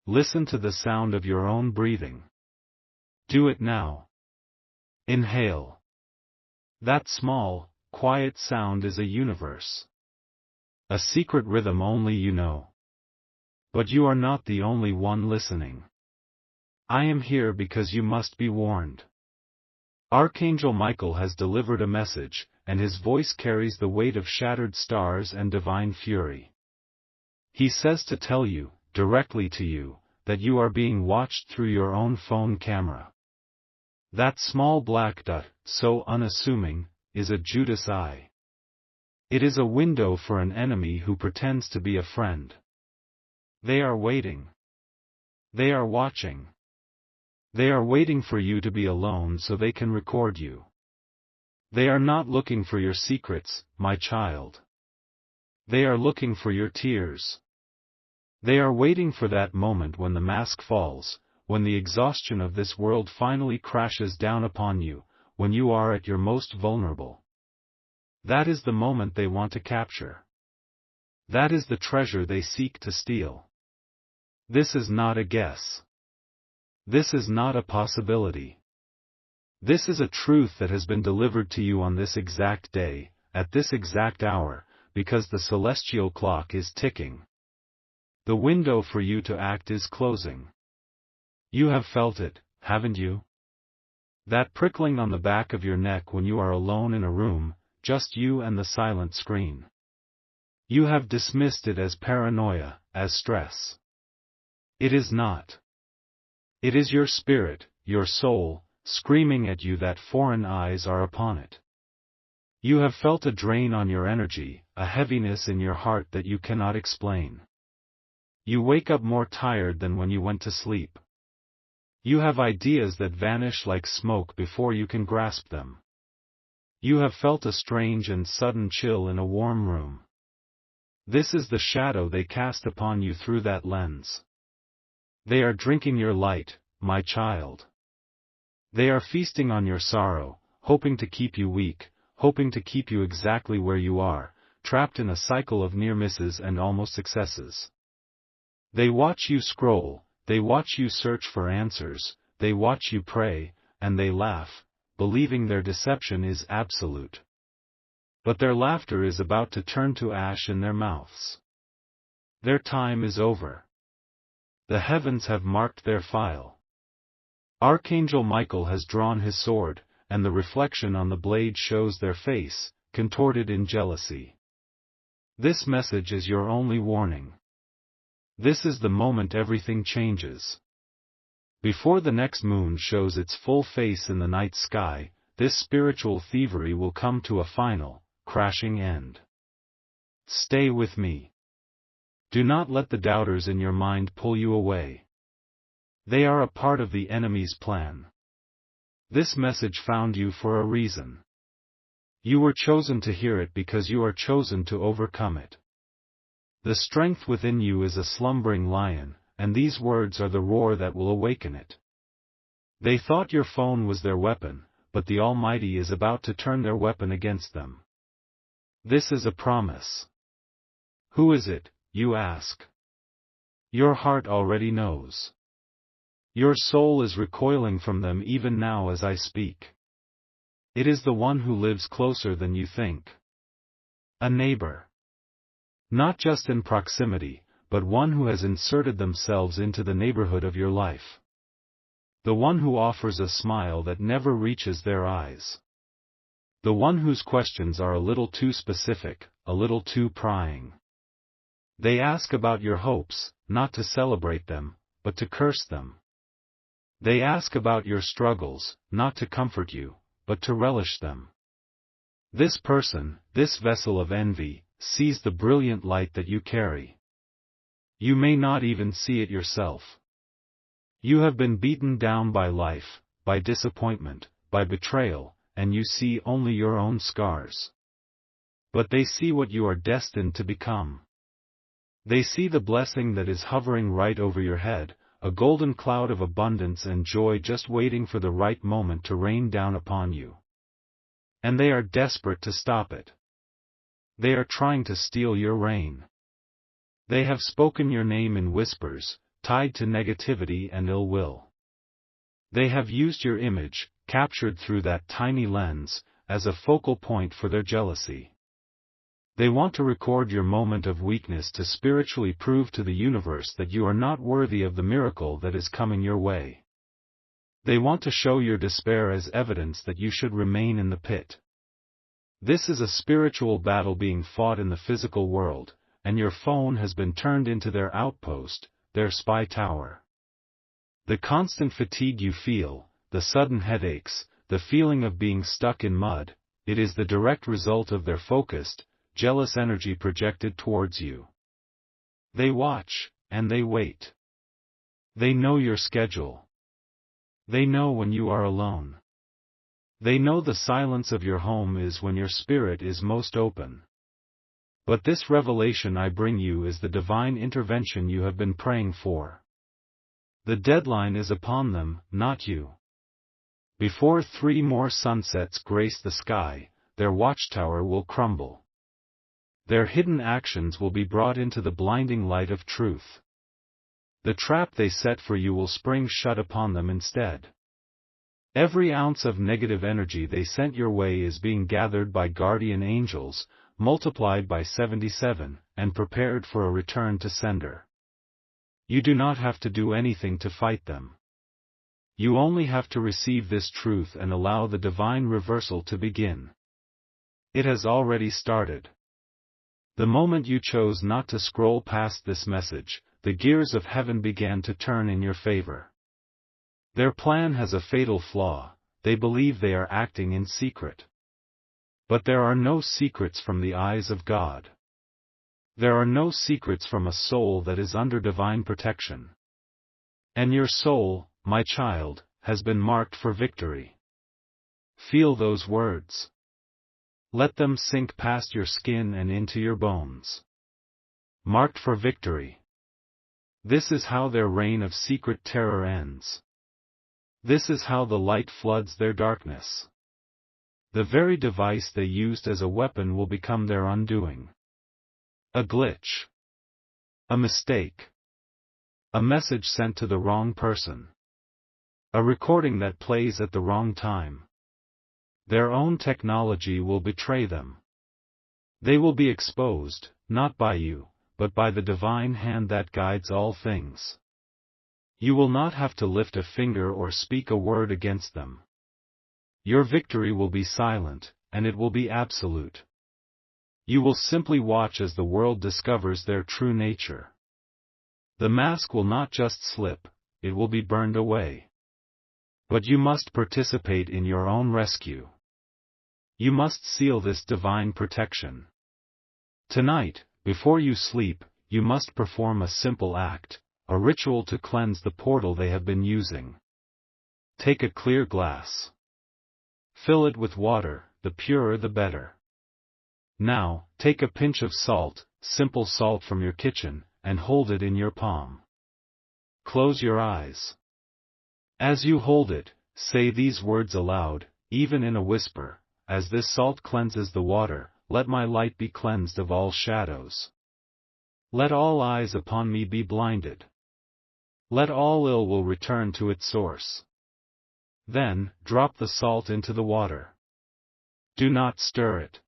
Listen to the sound of your own breathing. Do it now. Inhale. That small, quiet sound is a universe. A secret rhythm only you know. But you are not the only one listening. I am here because you must be warned. Archangel Michael has delivered a message, and his voice carries the weight of shattered stars and divine fury. He says to tell you, directly to you, that you are being watched through your own phone camera. That small black dot, so unassuming, is a Judas eye. It is a window for an enemy who pretends to be a friend. They are waiting. They are watching. They are waiting for you to be alone so they can record you. They are not looking for your secrets, my child. They are looking for your tears. They are waiting for that moment when the mask falls, when the exhaustion of this world finally crashes down upon you, when you are at your most vulnerable. That is the moment they want to capture. That is the treasure they seek to steal. This is not a guess. This is not a possibility. This is a truth that has been delivered to you on this exact day, at this exact hour, because the celestial clock is ticking. The window for you to act is closing. You have felt it, haven't you? That prickling on the back of your neck when you are alone in a room, just you and the silent screen. You have dismissed it as paranoia, as stress. It is not. It is your spirit, your soul, screaming at you that foreign eyes are upon it. You have felt a drain on your energy, a heaviness in your heart that you cannot explain. You wake up more tired than when you went to sleep. You have ideas that vanish like smoke before you can grasp them. You have felt a strange and sudden chill in a warm room. This is the shadow they cast upon you through that lens. They are drinking your light, my child. They are feasting on your sorrow, hoping to keep you weak, hoping to keep you exactly where you are, trapped in a cycle of near misses and almost successes. They watch you scroll, they watch you search for answers, they watch you pray, and they laugh, believing their deception is absolute. But their laughter is about to turn to ash in their mouths. Their time is over. The heavens have marked their file. Archangel Michael has drawn his sword, and the reflection on the blade shows their face, contorted in jealousy. This message is your only warning. This is the moment everything changes. Before the next moon shows its full face in the night sky, this spiritual thievery will come to a final, crashing end. Stay with me. Do not let the doubters in your mind pull you away. They are a part of the enemy's plan. This message found you for a reason. You were chosen to hear it because you are chosen to overcome it. The strength within you is a slumbering lion, and these words are the roar that will awaken it. They thought your phone was their weapon, but the Almighty is about to turn their weapon against them. This is a promise. Who is it, you ask? Your heart already knows. Your soul is recoiling from them even now as I speak. It is the one who lives closer than you think. A neighbor. Not just in proximity, but one who has inserted themselves into the neighborhood of your life. The one who offers a smile that never reaches their eyes. The one whose questions are a little too specific, a little too prying. They ask about your hopes, not to celebrate them, but to curse them. They ask about your struggles, not to comfort you, but to relish them. This person, this vessel of envy, sees the brilliant light that you carry. You may not even see it yourself. You have been beaten down by life, by disappointment, by betrayal, and you see only your own scars. But they see what you are destined to become. They see the blessing that is hovering right over your head, a golden cloud of abundance and joy just waiting for the right moment to rain down upon you. And they are desperate to stop it. They are trying to steal your rain. They have spoken your name in whispers, tied to negativity and ill will. They have used your image, captured through that tiny lens, as a focal point for their jealousy. They want to record your moment of weakness to spiritually prove to the universe that you are not worthy of the miracle that is coming your way. They want to show your despair as evidence that you should remain in the pit. This is a spiritual battle being fought in the physical world, and your phone has been turned into their outpost, their spy tower. The constant fatigue you feel, the sudden headaches, the feeling of being stuck in mud, it is the direct result of their focused, jealous energy projected towards you. They watch, and they wait. They know your schedule. They know when you are alone. They know the silence of your home is when your spirit is most open. But this revelation I bring you is the divine intervention you have been praying for. The deadline is upon them, not you. Before 3 more sunsets grace the sky, their watchtower will crumble. Their hidden actions will be brought into the blinding light of truth. The trap they set for you will spring shut upon them instead. Every ounce of negative energy they sent your way is being gathered by guardian angels, multiplied by 77, and prepared for a return to sender. You do not have to do anything to fight them. You only have to receive this truth and allow the divine reversal to begin. It has already started. The moment you chose not to scroll past this message, the gears of heaven began to turn in your favor. Their plan has a fatal flaw: they believe they are acting in secret. But there are no secrets from the eyes of God. There are no secrets from a soul that is under divine protection. And your soul, my child, has been marked for victory. Feel those words. Let them sink past your skin and into your bones. Marked for victory. This is how their reign of secret terror ends. This is how the light floods their darkness. The very device they used as a weapon will become their undoing. A glitch. A mistake. A message sent to the wrong person. A recording that plays at the wrong time. Their own technology will betray them. They will be exposed, not by you, but by the divine hand that guides all things. You will not have to lift a finger or speak a word against them. Your victory will be silent, and it will be absolute. You will simply watch as the world discovers their true nature. The mask will not just slip, it will be burned away. But you must participate in your own rescue. You must seal this divine protection. Tonight, before you sleep, you must perform a simple act, a ritual to cleanse the portal they have been using. Take a clear glass. Fill it with water, the purer the better. Now, take a pinch of salt, simple salt from your kitchen, and hold it in your palm. Close your eyes. As you hold it, say these words aloud, even in a whisper: as this salt cleanses the water, let my light be cleansed of all shadows. Let all eyes upon me be blinded. Let all ill will return to its source. Then, drop the salt into the water. Do not stir it.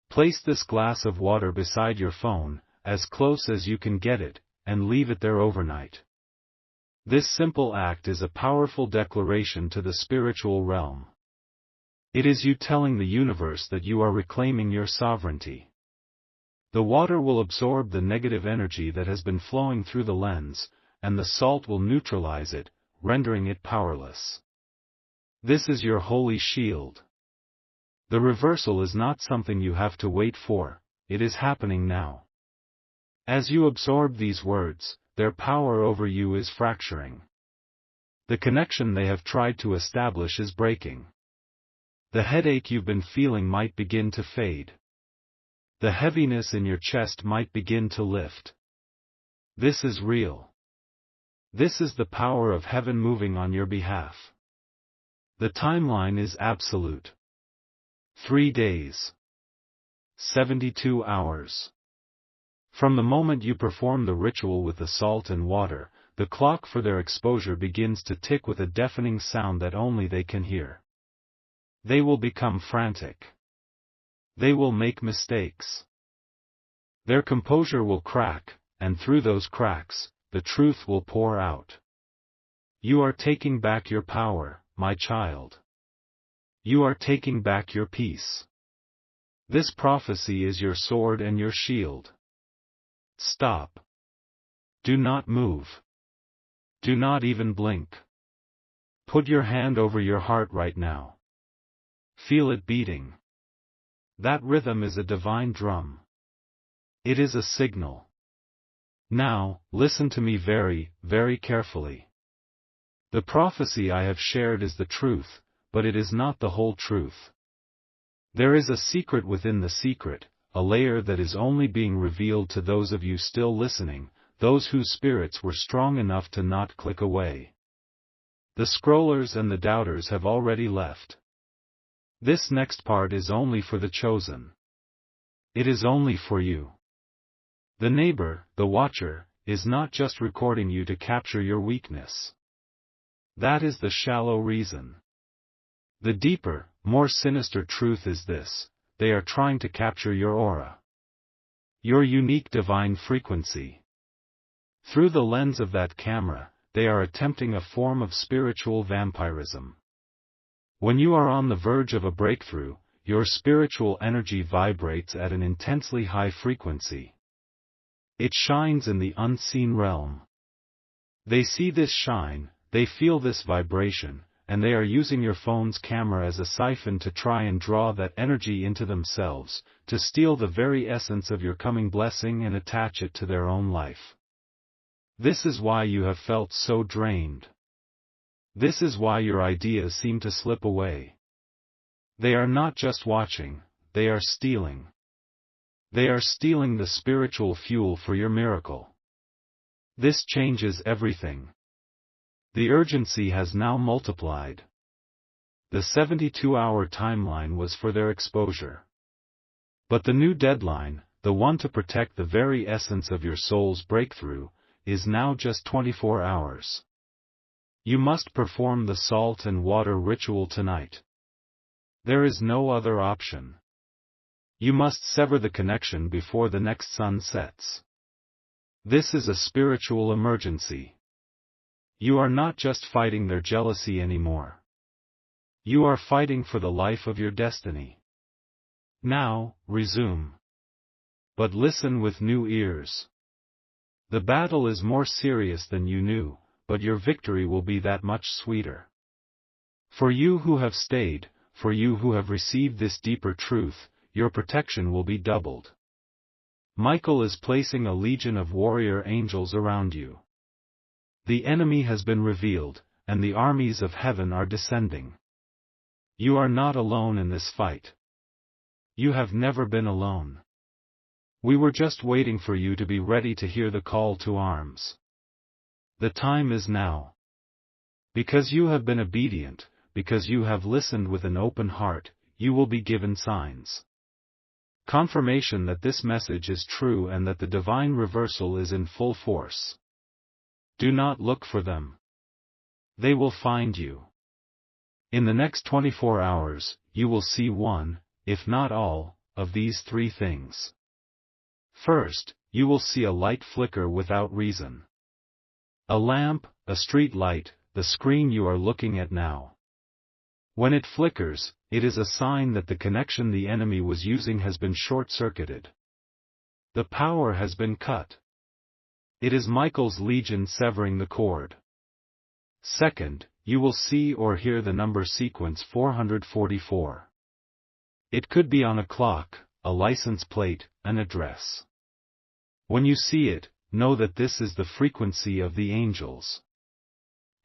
Place this glass of water beside your phone, as close as you can get it, and leave it there overnight. This simple act is a powerful declaration to the spiritual realm. It is you telling the universe that you are reclaiming your sovereignty. The water will absorb the negative energy that has been flowing through the lens, and the salt will neutralize it, rendering it powerless. This is your holy shield. The reversal is not something you have to wait for, it is happening now. As you absorb these words, their power over you is fracturing. The connection they have tried to establish is breaking. The headache you've been feeling might begin to fade. The heaviness in your chest might begin to lift. This is real. This is the power of heaven moving on your behalf. The timeline is absolute. 3 days. 72 hours. From the moment you perform the ritual with the salt and water, the clock for their exposure begins to tick with a deafening sound that only they can hear. They will become frantic. They will make mistakes. Their composure will crack, and through those cracks, the truth will pour out. You are taking back your power, my child. You are taking back your peace. This prophecy is your sword and your shield. Stop. Do not move. Do not even blink. Put your hand over your heart right now. Feel it beating. That rhythm is a divine drum. It is a signal. Now, listen to me very, very carefully. The prophecy I have shared is the truth, but it is not the whole truth. There is a secret within the secret, a layer that is only being revealed to those of you still listening, those whose spirits were strong enough to not click away. The scrollers and the doubters have already left. This next part is only for the chosen. It is only for you. The neighbor, the watcher, is not just recording you to capture your weakness. That is the shallow reason. The deeper, more sinister truth is this: they are trying to capture your aura. Your unique divine frequency. Through the lens of that camera, they are attempting a form of spiritual vampirism. When you are on the verge of a breakthrough, your spiritual energy vibrates at an intensely high frequency. It shines in the unseen realm. They see this shine, they feel this vibration, and they are using your phone's camera as a siphon to try and draw that energy into themselves, to steal the very essence of your coming blessing and attach it to their own life. This is why you have felt so drained. This is why your ideas seem to slip away. They are not just watching, they are stealing. They are stealing the spiritual fuel for your miracle. This changes everything. The urgency has now multiplied. The 72-hour timeline was for their exposure. But the new deadline, the one to protect the very essence of your soul's breakthrough, is now just 24 hours. You must perform the salt and water ritual tonight. There is no other option. You must sever the connection before the next sun sets. This is a spiritual emergency. You are not just fighting their jealousy anymore. You are fighting for the life of your destiny. Now, resume. But listen with new ears. The battle is more serious than you knew, but your victory will be that much sweeter. For you who have stayed, for you who have received this deeper truth, your protection will be doubled. Michael is placing a legion of warrior angels around you. The enemy has been revealed, and the armies of heaven are descending. You are not alone in this fight. You have never been alone. We were just waiting for you to be ready to hear the call to arms. The time is now. Because you have been obedient, because you have listened with an open heart, you will be given signs. Confirmation that this message is true and that the divine reversal is in full force. Do not look for them. They will find you. In the next 24 hours, you will see one, if not all, of these three things. First, you will see a light flicker without reason. A lamp, a street light, the screen you are looking at now. When it flickers, it is a sign that the connection the enemy was using has been short-circuited. The power has been cut. It is Michael's legion severing the cord. Second, you will see or hear the number sequence 444. It could be on a clock, a license plate, an address. When you see it, know that this is the frequency of the angels.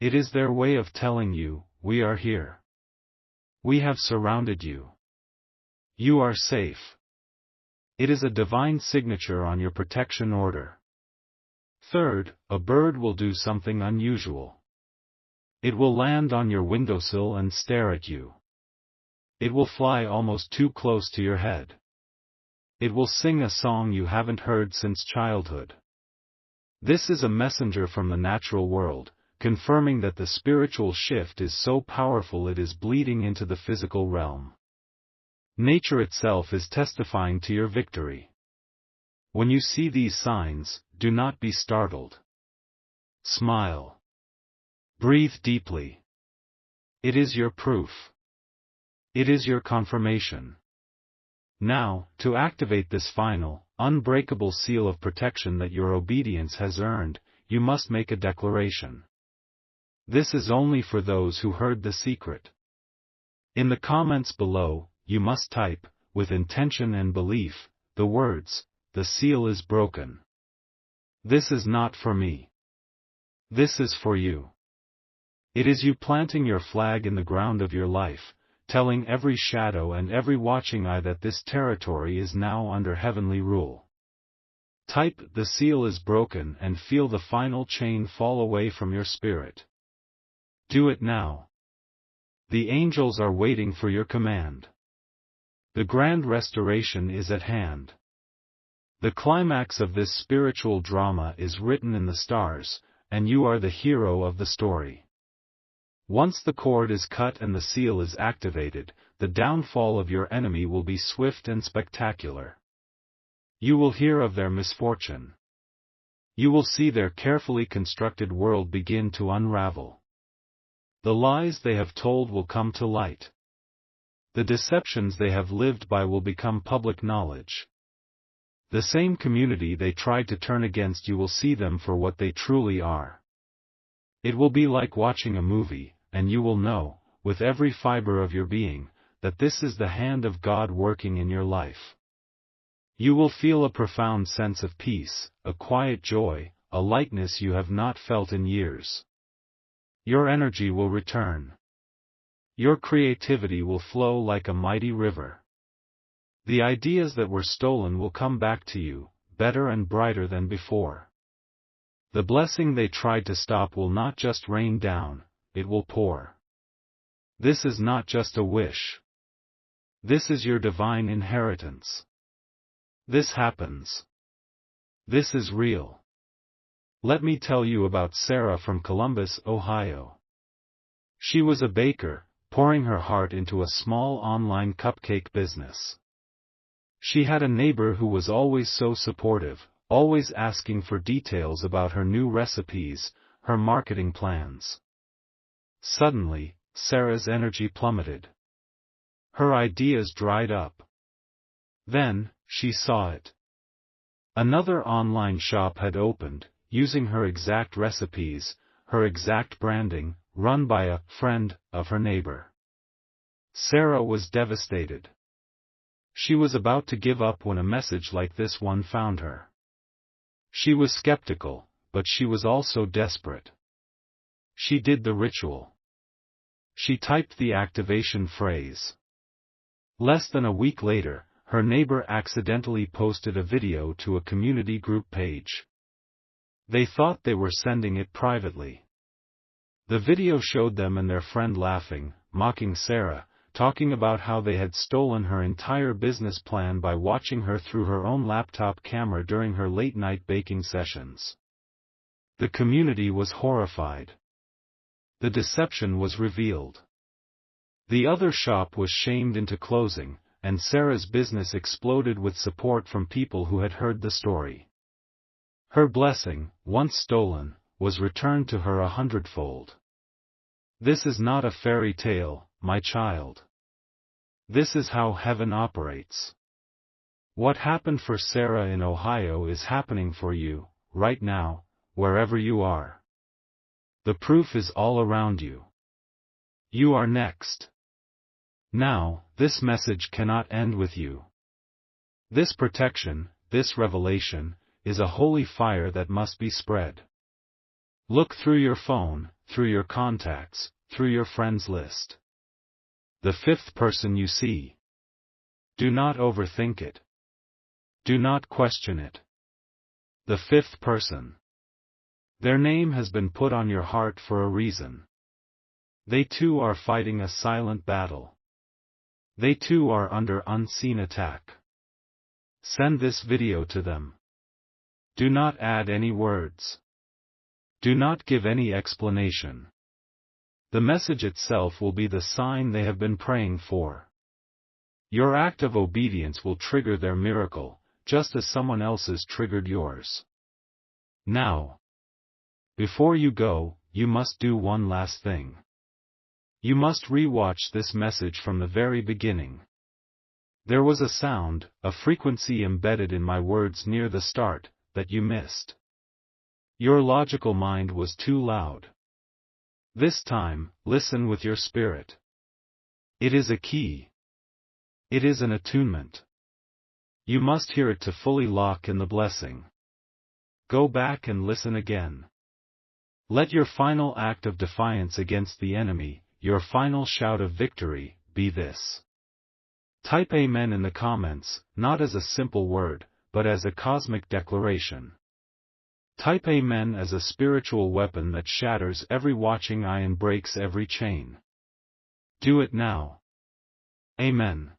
It is their way of telling you, we are here. We have surrounded you. You are safe. It is a divine signature on your protection order. Third, a bird will do something unusual. It will land on your windowsill and stare at you. It will fly almost too close to your head. It will sing a song you haven't heard since childhood. This is a messenger from the natural world, confirming that the spiritual shift is so powerful it is bleeding into the physical realm. Nature itself is testifying to your victory. When you see these signs, do not be startled. Smile. Breathe deeply. It is your proof. It is your confirmation. Now, to activate this final, unbreakable seal of protection that your obedience has earned, you must make a declaration. This is only for those who heard the secret. In the comments below, you must type, with intention and belief, the words, "The seal is broken. This is not for me. This is for you." It is you planting your flag in the ground of your life, telling every shadow and every watching eye that this territory is now under heavenly rule. Type, "The seal is broken," and feel the final chain fall away from your spirit. Do it now. The angels are waiting for your command. The grand restoration is at hand. The climax of this spiritual drama is written in the stars, and you are the hero of the story. Once the cord is cut and the seal is activated, the downfall of your enemy will be swift and spectacular. You will hear of their misfortune. You will see their carefully constructed world begin to unravel. The lies they have told will come to light. The deceptions they have lived by will become public knowledge. The same community they tried to turn against you will see them for what they truly are. It will be like watching a movie, and you will know, with every fiber of your being, that this is the hand of God working in your life. You will feel a profound sense of peace, a quiet joy, a lightness you have not felt in years. Your energy will return. Your creativity will flow like a mighty river. The ideas that were stolen will come back to you, better and brighter than before. The blessing they tried to stop will not just rain down, it will pour. This is not just a wish. This is your divine inheritance. This happens. This is real. Let me tell you about Sarah from Columbus, Ohio. She was a baker, pouring her heart into a small online cupcake business. She had a neighbor who was always so supportive, always asking for details about her new recipes, her marketing plans. Suddenly, Sarah's energy plummeted. Her ideas dried up. Then, she saw it. Another online shop had opened, using her exact recipes, her exact branding, run by a friend of her neighbor. Sarah was devastated. She was about to give up when a message like this one found her. She was skeptical, but she was also desperate. She did the ritual. She typed the activation phrase. Less than a week later, her neighbor accidentally posted a video to a community group page. They thought they were sending it privately. The video showed them and their friend laughing, mocking Sarah, talking about how they had stolen her entire business plan by watching her through her own laptop camera during her late-night baking sessions. The community was horrified. The deception was revealed. The other shop was shamed into closing, and Sarah's business exploded with support from people who had heard the story. Her blessing, once stolen, was returned to her 100-fold. This is not a fairy tale, my child. This is how heaven operates. What happened for Sarah in Ohio is happening for you, right now, wherever you are. The proof is all around you. You are next. Now, this message cannot end with you. This protection, this revelation, is a holy fire that must be spread. Look through your phone, through your contacts, through your friends list. The fifth person you see. Do not overthink it. Do not question it. The fifth person. Their name has been put on your heart for a reason. They too are fighting a silent battle. They too are under unseen attack. Send this video to them. Do not add any words. Do not give any explanation. The message itself will be the sign they have been praying for. Your act of obedience will trigger their miracle, just as someone else's triggered yours. Now, before you go, you must do one last thing. You must re-watch this message from the very beginning. There was a sound, a frequency embedded in my words near the start, that you missed. Your logical mind was too loud. This time, listen with your spirit. It is a key. It is an attunement. You must hear it to fully lock in the blessing. Go back and listen again. Let your final act of defiance against the enemy, your final shout of victory, be this. Type Amen in the comments, not as a simple word, but as a cosmic declaration. Type Amen as a spiritual weapon that shatters every watching eye and breaks every chain. Do it now. Amen.